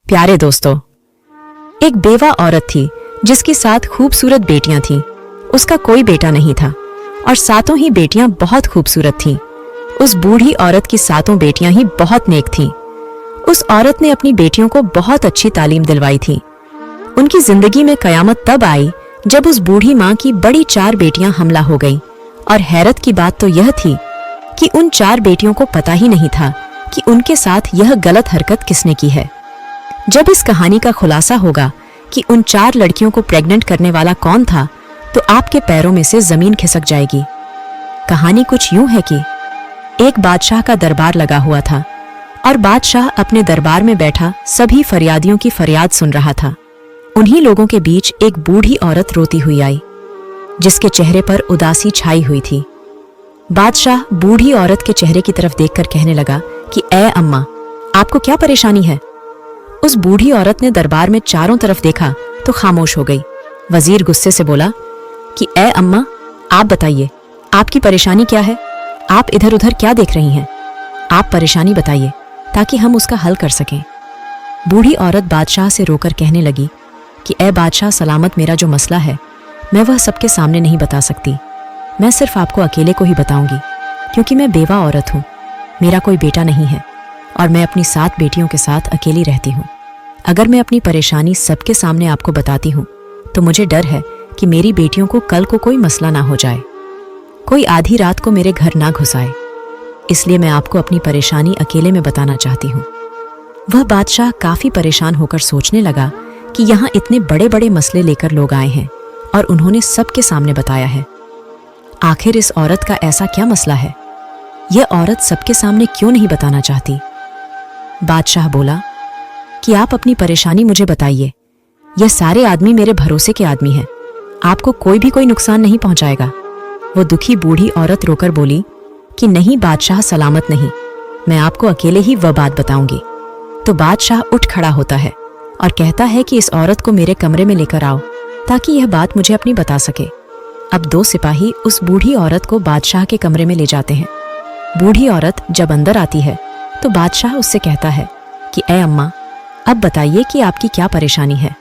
प्यारे दोस्तों, एक बेवा औरत थी जिसकी 7 खूबसूरत बेटियां थीं। उसका कोई बेटा नहीं था और सातों ही बेटियां बहुत खूबसूरत थीं। उस बूढ़ी औरत की 7 बेटियां ही बहुत नेक थीं। उस औरत ने अपनी बेटियों को बहुत अच्छी तालीम दिलवाई थी। उनकी जिंदगी में कयामत तब आई जब उस बूढ़ी माँ की बड़ी 4 बेटियां हमला हो गईं। और हैरत की बात तो यह थी कि उन 4 बेटियों को पता ही नहीं था कि उनके साथ यह गलत हरकत किसने की है। जब इस कहानी का खुलासा होगा कि उन 4 लड़कियों को प्रेग्नेंट करने वाला कौन था, तो आपके पैरों में से जमीन खिसक जाएगी। कहानी कुछ यूं है कि एक बादशाह का दरबार लगा हुआ था और बादशाह अपने दरबार में बैठा सभी फरियादियों की फरियाद सुन रहा था। उन्हीं लोगों के बीच एक बूढ़ी औरत रोती हुई आई, जिसके चेहरे पर उदासी छाई हुई थी। बादशाह बूढ़ी औरत के चेहरे की तरफ देखकर कहने लगा कि ऐ अम्मा, आपको क्या परेशानी है? उस बूढ़ी औरत ने दरबार में चारों तरफ देखा तो खामोश हो गई। वजीर गुस्से से बोला कि ऐ अम्मा, आप बताइए, आपकी परेशानी क्या है? आप इधर उधर क्या देख रही हैं? आप परेशानी बताइए ताकि हम उसका हल कर सकें। बूढ़ी औरत बादशाह से रोकर कहने लगी कि ऐ बादशाह सलामत, मेरा जो मसला है मैं वह सबके सामने नहीं बता सकती। मैं सिर्फ आपको अकेले को ही बताऊंगी, क्योंकि मैं बेवा औरत हूँ। मेरा कोई बेटा नहीं है और मैं अपनी 7 बेटियों के साथ अकेली रहती हूँ। अगर मैं अपनी परेशानी सबके सामने आपको बताती हूँ तो मुझे डर है कि मेरी बेटियों को कल को कोई मसला ना हो जाए, कोई आधी रात को मेरे घर ना घुस आए। इसलिए मैं आपको अपनी परेशानी अकेले में बताना चाहती हूँ। वह बादशाह काफी परेशान होकर सोचने लगा कि यहाँ इतने बड़े बड़े मसले लेकर लोग आए हैं और उन्होंने सबके सामने बताया है। आखिर इस औरत का ऐसा क्या मसला है? यह औरत सबके सामने क्यों नहीं बताना चाहती? बादशाह बोला कि आप अपनी परेशानी मुझे बताइए। यह सारे आदमी मेरे भरोसे के आदमी हैं, आपको कोई नुकसान नहीं पहुंचाएगा। वो दुखी बूढ़ी औरत रोकर बोली कि नहीं बादशाह, सलामत नहीं, मैं आपको अकेले ही वह बात बताऊंगी। तो बादशाह उठ खड़ा होता है और कहता है कि इस औरत को मेरे कमरे में लेकर आओ ताकि यह बात मुझे अपनी बता सके। अब 2 सिपाही उस बूढ़ी औरत को बादशाह के कमरे में ले जाते हैं। बूढ़ी औरत जब अंदर आती है तो बादशाह उससे कहता है कि ऐ अम्मा, अब बताइए कि आपकी क्या परेशानी है।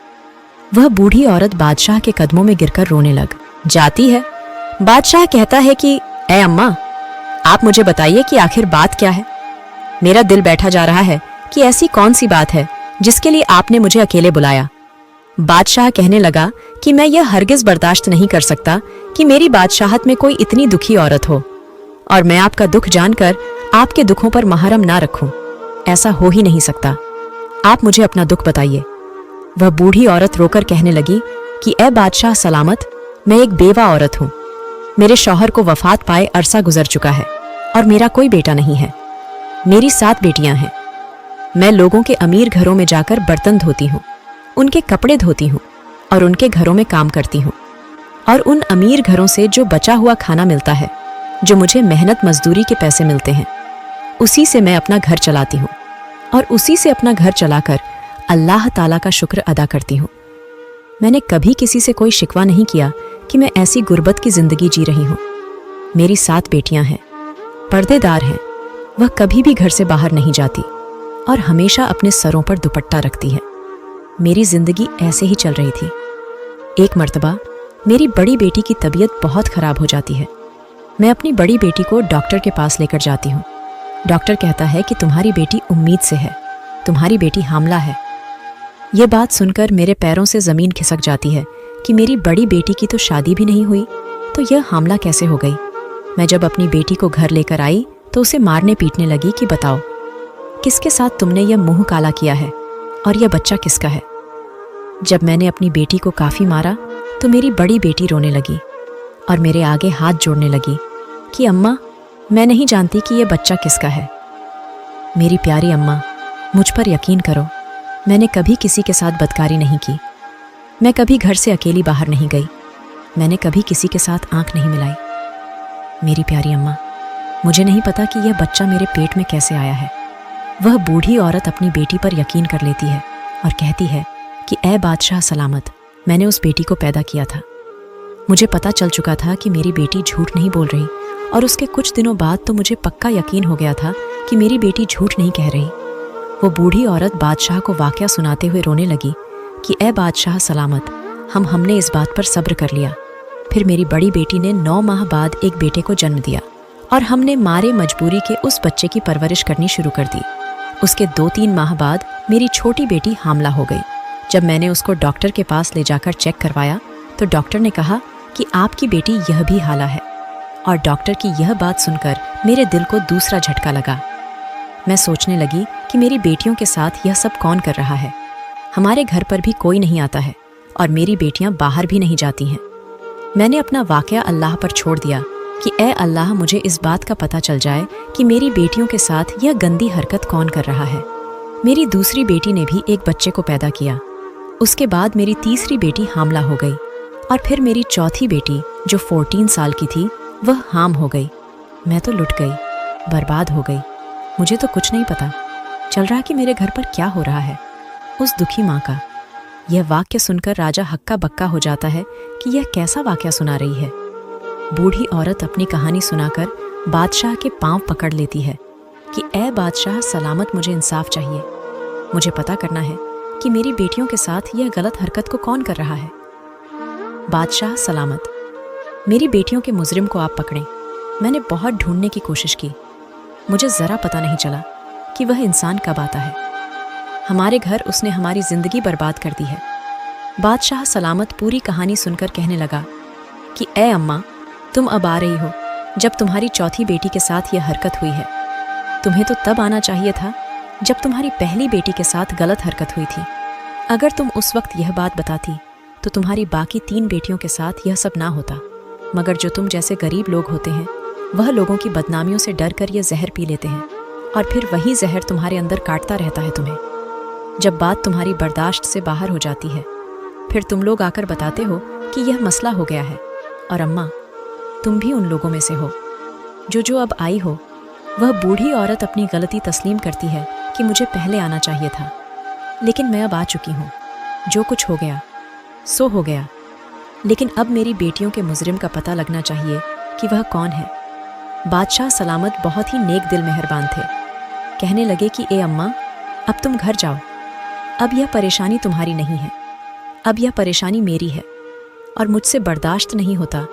वह बूढ़ी औरत बादशाह के कदमों में गिरकर रोने लग जाती है। बादशाह कहता है कि ऐ अम्मा, आप मुझे बताइए कि आखिर बात क्या है। मेरा दिल बैठा जा रहा है कि ऐसी कौन सी बात है जिसके लिए आपने मुझे अकेले बुलाया। बादशाह कहने लगा कि मैं यह हरगिज बर्दाश्त नहीं कर सकता कि मेरी बादशाहत में कोई इतनी दुखी औरत हो, और मैं आपका दुख जानकर आपके दुखों पर महरम ना रखूं। ऐसा हो ही नहीं सकता। आप मुझे अपना दुख बताइए। वह बूढ़ी औरत रोकर कहने लगी कि ऐ बादशाह सलामत, मैं एक बेवा औरत हूं। मेरे शौहर को वफात पाए अरसा गुजर चुका है और मेरा कोई बेटा नहीं है। मेरी 7 बेटियां हैं। मैं लोगों के अमीर घरों में जाकर बर्तन धोती हूँ, उनके कपड़े धोती हूँ और उनके घरों में काम करती हूँ। और उन अमीर घरों से जो बचा हुआ खाना मिलता है, जो मुझे मेहनत मजदूरी के पैसे मिलते हैं, उसी से मैं अपना घर चलाती हूँ और उसी से अपना घर चलाकर अल्लाह ताला का शुक्र अदा करती हूँ। मैंने कभी किसी से कोई शिकवा नहीं किया कि मैं ऐसी गुर्बत की जिंदगी जी रही हूँ। मेरी 7 बेटियां हैं, पर्देदार हैं। वह कभी भी घर से बाहर नहीं जाती और हमेशा अपने सरों पर दुपट्टा रखती है। मेरी जिंदगी ऐसे ही चल रही थी। एक मर्तबा मेरी बड़ी बेटी की तबीयत बहुत खराब हो जाती है। मैं अपनी बड़ी बेटी को डॉक्टर के पास लेकर जाती हूँ। डॉक्टर कहता है कि तुम्हारी बेटी उम्मीद से है, तुम्हारी बेटी हामला है। ये बात सुनकर मेरे पैरों से जमीन खिसक जाती है कि मेरी बड़ी बेटी की तो शादी भी नहीं हुई, तो यह हामला कैसे हो गई। मैं जब अपनी बेटी को घर लेकर आई तो उसे मारने पीटने लगी कि बताओ किसके साथ तुमने यह मुंह काला किया है और यह बच्चा किसका है। जब मैंने अपनी बेटी को काफी मारा तो मेरी बड़ी बेटी रोने लगी और मेरे आगे हाथ जोड़ने लगी कि अम्मा, मैं नहीं जानती कि यह बच्चा किसका है। मेरी प्यारी अम्मा, मुझ पर यकीन करो, मैंने कभी किसी के साथ बदकारी नहीं की। मैं कभी घर से अकेली बाहर नहीं गई। मैंने कभी किसी के साथ आंख नहीं मिलाई। मेरी प्यारी अम्मा, मुझे नहीं पता कि यह बच्चा मेरे पेट में कैसे आया है। वह बूढ़ी औरत अपनी बेटी पर यकीन कर लेती है और कहती है कि ऐ बादशाह सलामत, मैंने उस बेटी को पैदा किया था। मुझे पता चल चुका था कि मेरी बेटी झूठ नहीं बोल रही, और उसके कुछ दिनों बाद तो मुझे पक्का यकीन हो गया था कि मेरी बेटी झूठ नहीं कह रही। वो बूढ़ी औरत बादशाह को वाकया सुनाते हुए रोने लगी कि ए बादशाह सलामत, हमने इस बात पर सब्र कर लिया। फिर मेरी बड़ी बेटी ने 9 माह बाद एक बेटे को जन्म दिया और हमने मारे मजबूरी के उस बच्चे की परवरिश करनी शुरू कर दी। उसके 2-3 माह बाद मेरी छोटी बेटी हामला हो गई। जब मैंने उसको डॉक्टर के पास ले जाकर चेक करवाया तो डॉक्टर ने कहा कि आपकी बेटी यह भी हाला है। और डॉक्टर की यह बात सुनकर मेरे दिल को दूसरा झटका लगा। मैं सोचने लगी कि मेरी बेटियों के साथ यह सब कौन कर रहा है। हमारे घर पर भी कोई नहीं आता है और मेरी बेटियां बाहर भी नहीं जाती हैं। मैंने अपना वाकया अल्लाह पर छोड़ दिया कि ए अल्लाह, मुझे इस बात का पता चल जाए कि मेरी बेटियों के साथ यह गंदी हरकत कौन कर रहा है। मेरी दूसरी बेटी ने भी एक बच्चे को पैदा किया। उसके बाद मेरी तीसरी बेटी हामला हो गई और फिर मेरी चौथी बेटी जो 14 साल की थी वह हाम हो गई। मैं तो लुट गई, बर्बाद हो गई। मुझे तो कुछ नहीं पता चल रहा कि मेरे घर पर क्या हो रहा है। उस दुखी माँ का यह वाक्य सुनकर राजा हक्का बक्का हो जाता है कि यह कैसा वाक्य सुना रही है। बूढ़ी औरत अपनी कहानी सुनाकर बादशाह के पांव पकड़ लेती है कि ए बादशाह सलामत, मुझे इंसाफ चाहिए। मुझे पता करना है कि मेरी बेटियों के साथ यह गलत हरकत को कौन कर रहा है। बादशाह सलामत, मेरी बेटियों के मुजरिम को आप पकड़ें। मैंने बहुत ढूंढने की कोशिश की, मुझे ज़रा पता नहीं चला कि वह इंसान कब आता है। हमारे घर उसने हमारी ज़िंदगी बर्बाद कर दी है। बादशाह सलामत पूरी कहानी सुनकर कहने लगा कि ए अम्मा, तुम अब आ रही हो जब तुम्हारी चौथी बेटी के साथ यह हरकत हुई है। तुम्हें तो तब आना चाहिए था जब तुम्हारी पहली बेटी के साथ गलत हरकत हुई थी। अगर तुम उस वक्त यह बात बताती तो तुम्हारी बाकी 3 बेटियों के साथ यह सब ना होता। मगर जो तुम जैसे गरीब लोग होते हैं वह लोगों की बदनामियों से डर कर यह जहर पी लेते हैं और फिर वही जहर तुम्हारे अंदर काटता रहता है तुम्हें। जब बात तुम्हारी बर्दाश्त से बाहर हो जाती है फिर तुम लोग आकर बताते हो कि यह मसला हो गया है। और अम्मा, तुम भी उन लोगों में से हो जो अब आई हो। वह बूढ़ी औरत अपनी गलती तस्लीम करती है कि मुझे पहले आना चाहिए था, लेकिन मैं अब आ चुकी हूँ। जो कुछ हो गया सो हो गया, लेकिन अब मेरी बेटियों के मुजरिम का पता लगना चाहिए कि वह कौन है। बादशाह सलामत बहुत ही नेक दिल मेहरबान थे। कहने लगे कि ए अम्मा, अब तुम घर जाओ। अब यह परेशानी तुम्हारी नहीं है, अब यह परेशानी मेरी है और मुझसे बर्दाश्त नहीं होता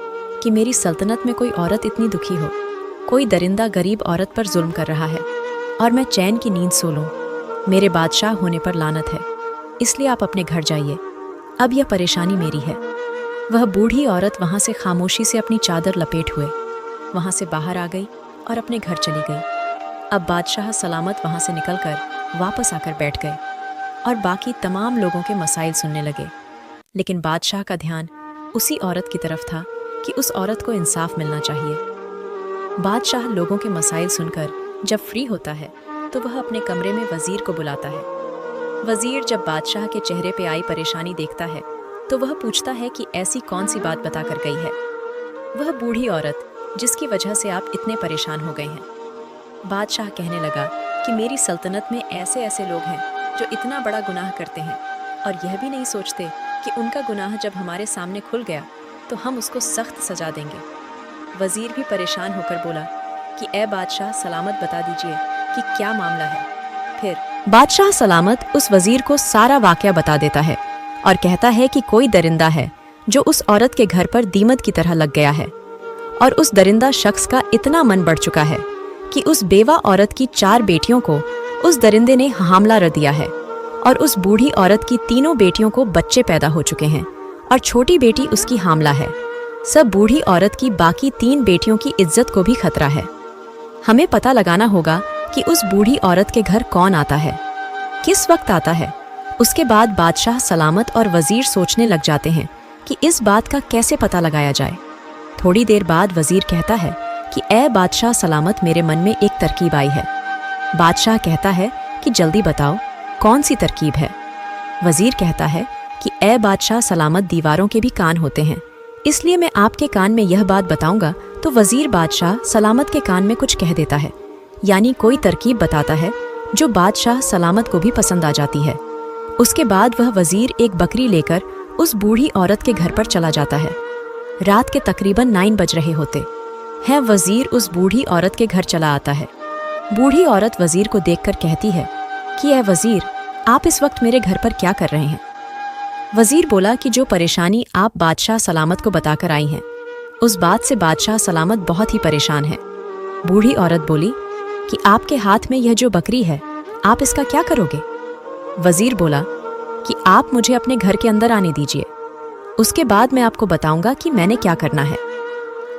कि मेरी सल्तनत में कोई औरत इतनी दुखी हो। कोई दरिंदा गरीब औरत पर जुल्म कर रहा है और मैं चैन की नींद सो लूं। मेरे बादशाह होने पर लानत है, इसलिए आप अपने घर जाइए। अब यह परेशानी मेरी है। वह बूढ़ी औरत वहाँ से खामोशी से अपनी चादर लपेट हुए वहाँ से बाहर आ गई और अपने घर चली गई। अब बादशाह सलामत वहाँ से निकलकर वापस आकर बैठ गए और बाकी तमाम लोगों के मसाइल सुनने लगे। लेकिन बादशाह का ध्यान उसी औरत की तरफ था कि उस औरत को इंसाफ मिलना चाहिए। बादशाह लोगों के मसाइल सुनकर जब फ्री होता है तो वह अपने कमरे में वजीर को बुलाता है। वजीर जब बादशाह के चेहरे पे आई परेशानी देखता है तो वह पूछता है कि ऐसी कौन सी बात बता कर गई है वह बूढ़ी औरत जिसकी वजह से आप इतने परेशान हो गए हैं। बादशाह कहने लगा कि मेरी सल्तनत में ऐसे ऐसे लोग हैं जो इतना बड़ा गुनाह करते हैं और यह भी नहीं सोचते कि उनका गुनाह जब हमारे सामने खुल गया तो हम उसको सख्त सजा देंगे। वजीर भी परेशान होकर बोला कि ए बादशाह सलामत, बता दीजिए कि क्या मामला है। फिर बादशाह सलामत उस वजीर को सारा वाकया बता देता है और कहता है कि कोई दरिंदा है जो उस औरत के घर पर दीमक की तरह लग गया है और उस दरिंदा शख्स का इतना मन बढ़ चुका है कि उस बेवा औरत की 4 बेटियों को उस दरिंदे ने हामला कर दिया है और उस बूढ़ी औरत की 3 बेटियों को बच्चे पैदा हो चुके हैं और छोटी बेटी उसकी हामला है। सब बूढ़ी औरत की बाकी 3 बेटियों की इज्जत को भी खतरा है। हमें पता लगाना होगा कि उस बूढ़ी औरत के घर कौन आता है, किस वक्त आता है। उसके बाद बादशाह सलामत और वजीर सोचने लग जाते हैं कि इस बात का कैसे पता लगाया जाए। थोड़ी देर बाद वजीर कहता है कि ए बादशाह सलामत, मेरे मन में एक तरकीब आई है। बादशाह कहता है कि जल्दी बताओ कौन सी तरकीब है। वजीर कहता है कि ए बादशाह सलामत, दीवारों के भी कान होते हैं, इसलिए मैं आपके कान में यह बात बताऊंगा तो वजीर बादशाह सलामत के कान में कुछ कह देता है, यानी कोई तरकीब बताता है जो बादशाह सलामत को भी पसंद आ जाती है। उसके बाद वह वजीर एक बकरी लेकर उस बूढ़ी औरत के घर पर चला जाता है। रात के तकरीबन 9 बज रहे होते हैं। वजीर उस बूढ़ी औरत के घर चला आता है। बूढ़ी औरत वजीर को देखकर कहती है कि ए वजीर, आप इस वक्त मेरे घर पर क्या कर रहे हैं? वजीर बोला कि जो परेशानी आप बादशाह सलामत को बताकर आई हैं, उस बात से बादशाह सलामत बहुत ही परेशान है। बूढ़ी औरत बोली कि आपके हाथ में यह जो बकरी है, आप इसका क्या करोगे? वजीर बोला कि आप मुझे अपने घर के अंदर आने दीजिए, उसके बाद मैं आपको बताऊंगा कि मैंने क्या करना है।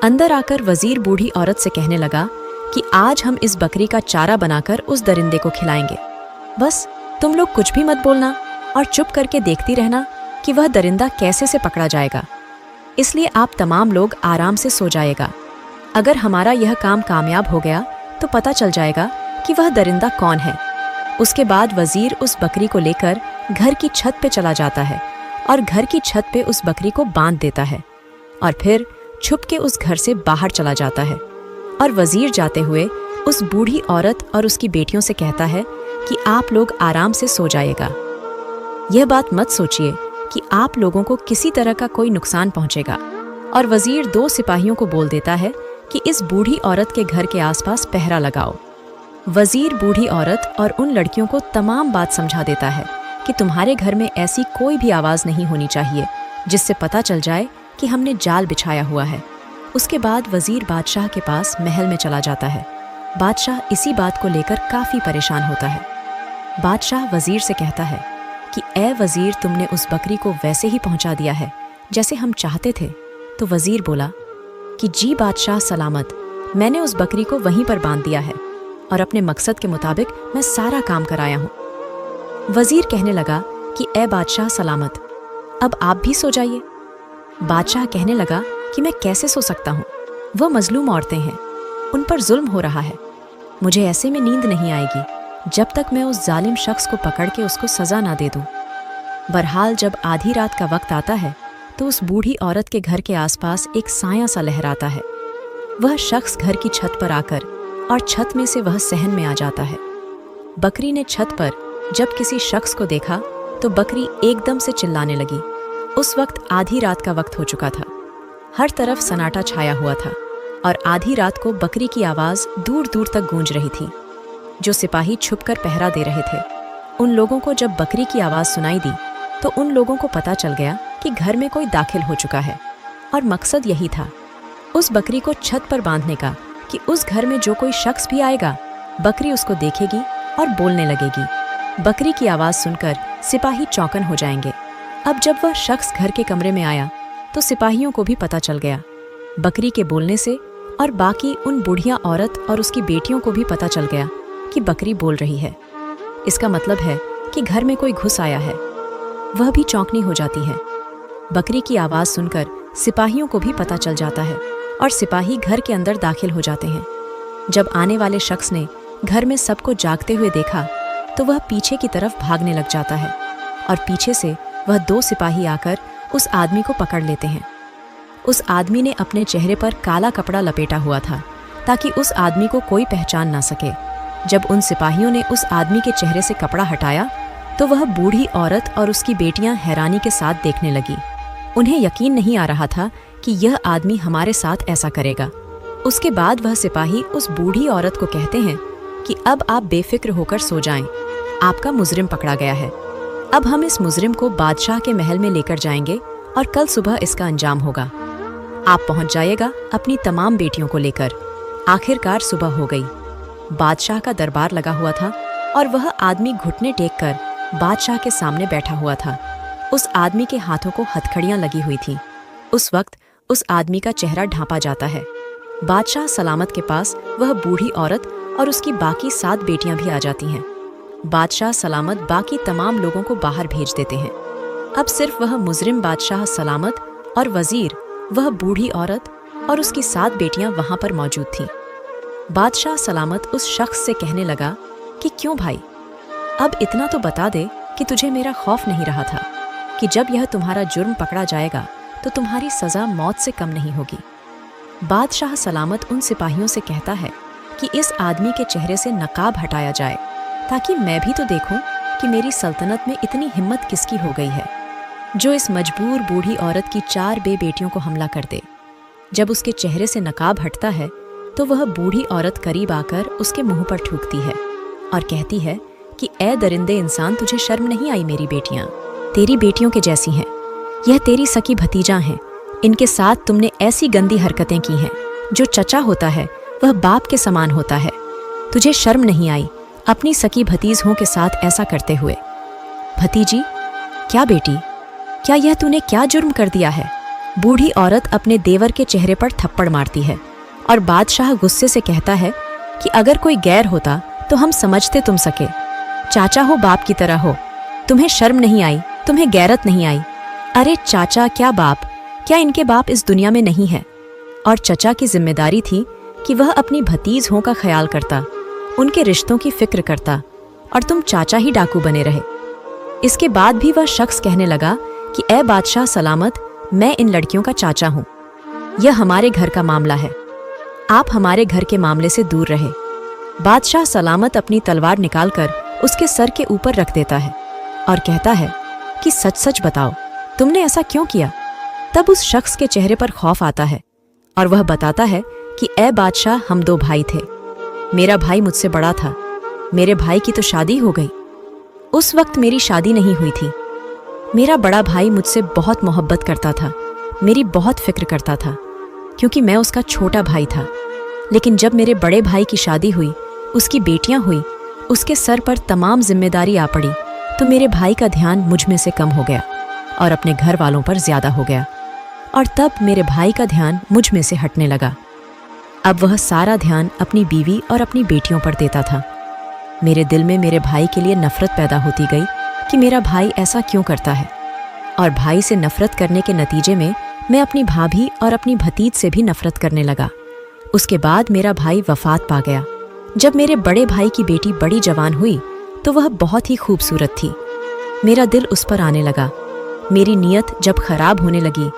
अंदर आकर वजीर बूढ़ी औरत से कहने लगा कि आज हम इस बकरी का चारा बनाकर उस दरिंदे को खिलाएंगे। बस तुम लोग कुछ भी मत बोलना और चुप करके देखती रहना कि वह दरिंदा कैसे से पकड़ा जाएगा। इसलिए आप तमाम लोग आराम से सो जाएगा। अगर हमारा यह काम कामयाब हो गया तो पता चल जाएगा कि वह दरिंदा कौन है। उसके बाद वजीर उस बकरी को लेकर घर की छत पे चला जाता है और घर की छत पे उस बकरी को बांध देता है और फिर छुप के उस घर से बाहर चला जाता है। और वजीर जाते हुए उस बूढ़ी औरत और उसकी बेटियों से कहता है कि आप लोग आराम से सो जाएगा। यह बात मत सोचिए कि आप लोगों को किसी तरह का कोई नुकसान पहुंचेगा। और वजीर 2 सिपाहियों को बोल देता है कि इस बूढ़ी औरत के घर के आसपास पहरा लगाओ। वजीर बूढ़ी औरत और उन लड़कियों को तमाम बात समझा देता है कि तुम्हारे घर में ऐसी कोई भी आवाज़ नहीं होनी चाहिए जिससे पता चल जाए कि हमने जाल बिछाया हुआ है। उसके बाद वजीर बादशाह के पास महल में चला जाता है। बादशाह इसी बात को लेकर काफ़ी परेशान होता है। बादशाह वजीर से कहता है कि ए वजीर, तुमने उस बकरी को वैसे ही पहुंचा दिया है जैसे हम चाहते थे। तो वजीर बोला कि जी बादशाह सलामत, मैंने उस बकरी को वहीं पर बांध दिया है और अपने मकसद के मुताबिक मैं सारा काम कराया हूँ। वजीर कहने लगा कि ए बादशाह सलामत, अब आप भी सो जाइए। बादशाह कहने लगा कि मैं कैसे सो सकता हूँ, वह मजलूम औरतें हैं, उन पर जुल्म हो रहा है। मुझे ऐसे में नींद नहीं आएगी जब तक मैं उस जालिम शख्स को पकड़ के उसको सजा ना दे दूं। बहरहाल जब आधी रात का वक्त आता है तो उस बूढ़ी औरत के घर के आसपास एक साया सा लहराता है। वह शख्स घर की छत पर आकर और छत में से वह सहन में आ जाता है। बकरी ने छत पर जब किसी शख्स को देखा तो बकरी एकदम से चिल्लाने लगी। उस वक्त आधी रात का वक्त हो चुका था। हर तरफ सन्नाटा छाया हुआ था और आधी रात को बकरी की आवाज़ दूर दूर तक गूंज रही थी। जो सिपाही छुपकर पहरा दे रहे थे, उन लोगों को जब बकरी की आवाज़ सुनाई दी तो उन लोगों को पता चल गया कि घर में कोई दाखिल हो चुका है और मकसद यही था, उस बकरी को छत पर बांधने का कि उस घर में जो कोई शख्स भी आएगा, बकरी उसको देखेगी और बोलने लगेगी। बकरी की आवाज़ सुनकर सिपाही चौंकन हो जाएंगे। अब जब वह शख्स घर के कमरे में आया तो सिपाहियों को भी पता चल गया। बकरी के बोलने से और बाकी उन बुढ़िया औरत और उसकी बेटियों को भी पता चल गया कि बकरी बोल रही है। इसका मतलब है कि घर में कोई घुस आया है। वह भी चौंकनी हो जाती है। बकरी की आवाज़ सुनकर सिपाहियों को भी पता चल जाता है और सिपाही घर के अंदर दाखिल हो जाते हैं। जब आने वाले शख्स ने घर में सबको जागते हुए देखा तो वह पीछे की तरफ भागने लग जाता है और पीछे से वह 2 सिपाही आकर उस आदमी को पकड़ लेते हैं। उस आदमी ने अपने चेहरे पर काला कपड़ा लपेटा हुआ था ताकि उस आदमी को कोई पहचान ना सके। जब उन सिपाहियों ने उस आदमी के चेहरे से कपड़ा हटाया तो वह बूढ़ी औरत और उसकी बेटियां हैरानी के साथ देखने लगी। उन्हें यकीन नहीं आ रहा था कि यह आदमी हमारे साथ ऐसा करेगा। उसके बाद वह सिपाही उस बूढ़ी औरत को कहते हैं कि अब आप बेफिक्र होकर सो जाएं, आपका मुजरिम पकड़ा गया है। अब हम इस मुजरिम को बादशाह के महल में लेकर जाएंगे और कल सुबह इसका अंजाम होगा। आप पहुंच जाइएगा अपनी तमाम बेटियों को लेकर। आखिरकार सुबह हो गई। बादशाह का दरबार लगा हुआ था और वह आदमी घुटने टेककर बादशाह के सामने बैठा हुआ था। उस आदमी के हाथों को हथकड़ियां लगी हुई थीं। उस वक्त उस आदमी का चेहरा ढांपा जाता है। बादशाह सलामत के पास वह बूढ़ी औरत और उसकी बाकी 7 बेटियां भी आ जाती हैं। बादशाह सलामत बाकी तमाम लोगों को बाहर भेज देते हैं। अब सिर्फ वह मुजरिम बादशाह सलामत और वजीर, वह बूढ़ी औरत और उसकी 7 बेटियां वहां पर मौजूद थीं। बादशाह सलामत उस शख्स से कहने लगा कि क्यों भाई, अब इतना तो बता दे कि तुझे मेरा खौफ नहीं रहा था कि जब यह तुम्हारा जुर्म पकड़ा जाएगा तो तुम्हारी सज़ा मौत से कम नहीं होगी। बादशाह सलामत उन सिपाहियों से कहता है कि इस आदमी के चेहरे से नकाब हटाया जाए ताकि मैं भी तो देखूं कि मेरी सल्तनत में इतनी हिम्मत किसकी हो गई है जो इस मजबूर बूढ़ी औरत की 4 बेटियों को हमला कर दे। जब उसके चेहरे से नकाब हटता है तो वह बूढ़ी औरत करीब आकर उसके मुंह पर थूकती है और कहती है कि ए दरिंदे इंसान, तुझे शर्म नहीं आई? मेरी बेटियां तेरी बेटियों के जैसी हैं। यह तेरी सकी भतीजा हैं। इनके साथ तुमने ऐसी गंदी हरकतें की हैं। जो चचा होता है वह बाप के समान होता है। तुझे शर्म नहीं आई अपनी सकी भतीजों के साथ ऐसा करते हुए? भतीजी, क्या बेटी, क्या यह तूने क्या जुर्म कर दिया है? बूढ़ी औरत अपने देवर के चेहरे पर थप्पड़ मारती है और बादशाह गुस्से से कहता है कि अगर कोई गैर होता तो हम समझते तुम सके। चाचा हो बाप की तरह हो, तुम्हें शर्म नहीं आई? तुम्हें गैरत नहीं आई? अरे चाचा क्या बाप, क्या इनके बाप इस दुनिया में नहीं है? और चचा की जिम्मेदारी थी कि वह अपनी भतीजों का ख्याल करता, उनके रिश्तों की फिक्र करता, और तुम चाचा ही डाकू बने रहे। इसके बाद भी वह शख्स कहने लगा कि ए बादशाह सलामत, मैं इन लड़कियों का चाचा हूं। यह हमारे घर का मामला है, आप हमारे घर के मामले से दूर रहे। बादशाह सलामत अपनी तलवार निकालकर उसके सर के ऊपर रख देता है और कहता है कि सच सच बताओ, तुमने ऐसा क्यों किया? तब उस शख्स के चेहरे पर खौफ आता है और वह बताता है कि ए बादशाह, हम दो भाई थे। मेरा भाई मुझसे बड़ा था, मेरे भाई की तो शादी हो गई। उस वक्त मेरी शादी नहीं हुई थी। मेरा बड़ा भाई मुझसे बहुत मोहब्बत करता था, मेरी बहुत फिक्र करता था, क्योंकि मैं उसका छोटा भाई था। लेकिन जब मेरे बड़े भाई की शादी हुई, उसकी बेटियां हुई, उसके सर पर तमाम जिम्मेदारी आ पड़ी, तो मेरे भाई का ध्यान मुझ में से कम हो गया और अपने घर वालों पर ज्यादा हो गया, और तब मेरे भाई का ध्यान मुझ में से हटने लगा। अब वह सारा ध्यान अपनी बीवी और अपनी बेटियों पर देता था। मेरे दिल में मेरे भाई के लिए नफरत पैदा होती गई कि मेरा भाई ऐसा क्यों करता है, और भाई से नफरत करने के नतीजे में मैं अपनी भाभी और अपनी भतीज से भी नफरत करने लगा। उसके बाद मेरा भाई वफात पा गया। जब मेरे बड़े भाई की बेटी बड़ी जवान हुई तो वह बहुत ही खूबसूरत थी। मेरा दिल उस पर आने लगा। मेरी नीयत जब खराब होने लगी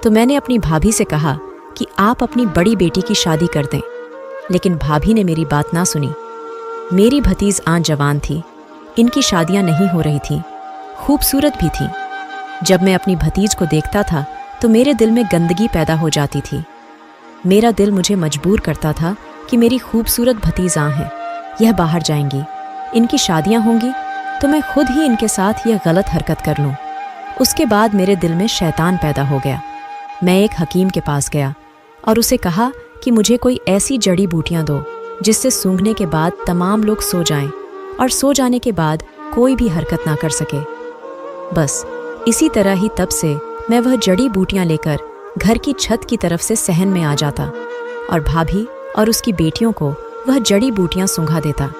तो मैंने अपनी भाभी से कहा कि आप अपनी बड़ी बेटी की शादी कर दें, लेकिन भाभी ने मेरी बात ना सुनी। मेरी भतीज आज जवान थी, इनकी शादियां नहीं हो रही थीं, खूबसूरत भी थीं। जब मैं अपनी भतीज को देखता था तो मेरे दिल में गंदगी पैदा हो जाती थी। मेरा दिल मुझे मजबूर करता था कि मेरी खूबसूरत भतीजा हैं, यह बाहर जाएंगी, इनकी शादियां होंगी तो मैं खुद ही इनके साथ यह गलत हरकत कर लूं। उसके बाद मेरे दिल में शैतान पैदा हो गया। मैं एक हकीम के पास गया और उसे कहा कि मुझे कोई ऐसी जड़ी बूटियां दो जिससे सूंघने के बाद तमाम लोग सो जाएं और सो जाने के बाद कोई भी हरकत ना कर सके। बस इसी तरह ही तब से मैं वह जड़ी बूटियां लेकर घर की छत की तरफ से सहन में आ जाता और भाभी और उसकी बेटियों को वह जड़ी बूटियां सूंघा देता।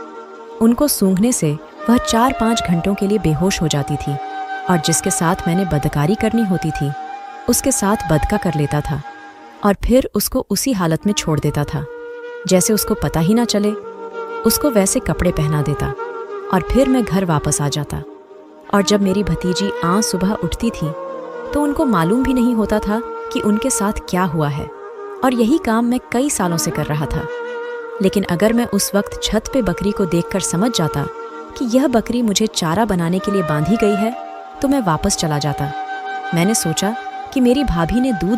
उनको सूंघने से वह 4-5 घंटों के लिए बेहोश हो जाती थी और जिसके साथ मैंने बदकारी करनी होती थी उसके साथ बदका कर लेता था और फिर उसको उसी हालत में छोड़ देता था जैसे उसको पता ही ना चले। उसको वैसे कपड़े पहना देता और फिर मैं घर वापस आ जाता। और जब मेरी भतीजी आज सुबह उठती थी तो उनको मालूम भी नहीं होता था कि उनके साथ क्या हुआ है, और यही काम मैं कई सालों से कर रहा था। लेकिन अगर मैं उस वक्त छत पे बकरी को देखकर समझ जाता कि यह बकरी मुझे चारा बनाने के लिए बांधी गई है तो मैं वापस चला जाता। मैंने सोचा कि मेरी भाभी ने दूध